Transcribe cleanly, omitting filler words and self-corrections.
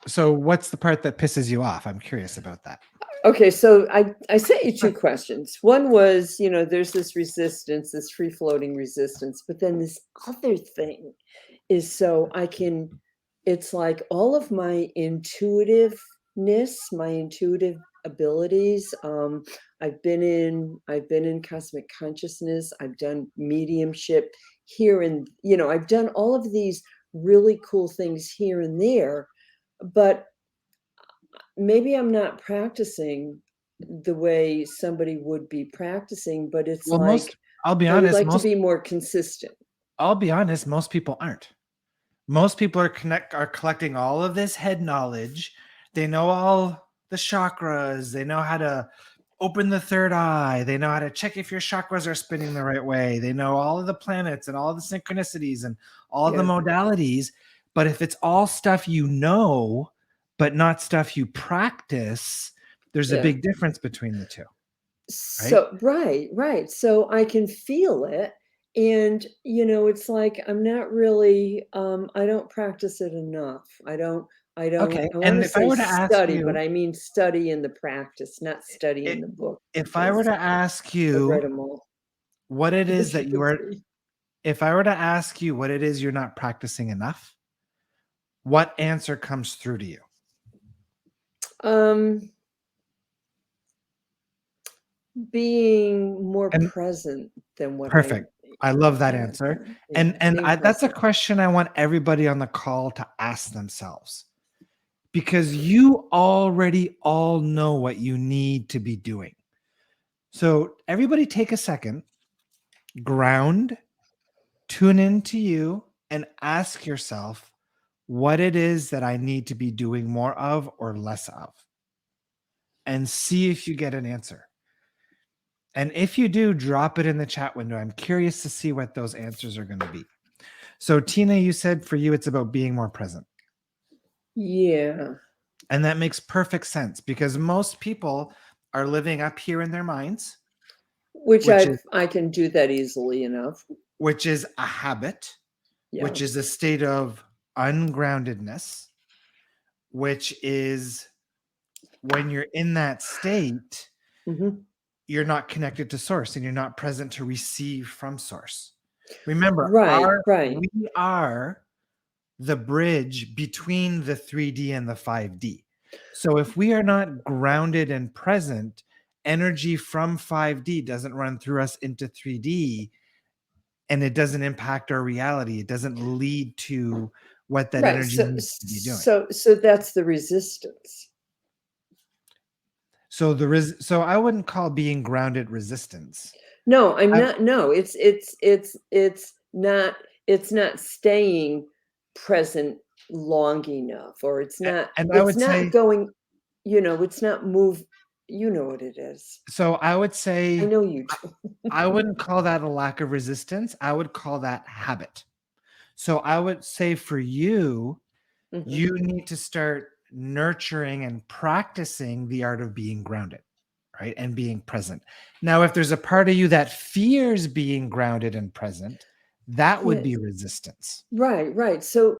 So what's the part that pisses you off? I'm curious about that. Okay, so I sent you two questions. One was, there's this resistance, this free floating resistance, but then this other thing is it's like all of my intuitiveness, my intuitive abilities. I've been in cosmic consciousness. I've done mediumship here, and I've done all of these really cool things here and there, but maybe I'm not practicing the way somebody would be practicing, but it's Well, like I'll be I would honest, like to be more consistent. most people aren't. Most people are collecting all of this head knowledge. They know all the chakras. They know how to open the third eye. They know how to check if your chakras are spinning the right way. They know all of the planets and all of the synchronicities and all of the Yeah, modalities. But if it's all stuff you know, but not stuff you practice, there's a yeah. big difference between the two, right? So right. So I can feel it. And it's like I'm not really I don't practice it enough. Okay. I want And to if I say were to ask study, but you, I mean study in the practice, not study in it, the book, if I were because to ask I've read you them all. what it is If you that you would are, be. if I were to ask you what it is you're not practicing enough, what answer comes through to you? Um Being more And present than what I perfect. I love that have answer. been. Yeah, And being that's a present. question I want everybody on the call to ask themselves, because you already all know what you need to be doing. So everybody take a second, ground, tune into you, and ask yourself what it is that I need to be doing more of or less of, and see if you get an answer. And if you do, drop it in the chat window. I'm curious to see what those answers are going to be. So, Tina, you said for you, it's about being more present. Yeah. And that makes perfect sense because most people are living up here in their minds, Which which is I can do that easily enough. a habit, Yeah. which is a state of ungroundedness, which is when you're in that state, Hmm. you're not connected to source and you're not present to receive from source. Remember, Right. we are the bridge between the 3D and the 5D. So if we are not grounded and present, energy from 5D doesn't run through us into 3D, and it doesn't impact our reality. It doesn't lead to what that Right. energy So needs to be doing. so that's the resistance. So so I wouldn't call being grounded resistance. No, I'm I, not. No, it's not staying present long enough, or and I it's would not say going, it's not move. You know what it is. so I would I say know you do. I wouldn't call that a lack of resistance. I would call that habit. So I would say for you, Hmm. you need to start nurturing and practicing the art of being grounded, right? And being present. Now, if there's a part of you that fears being grounded and present, that would Yeah. be resistance. Right. So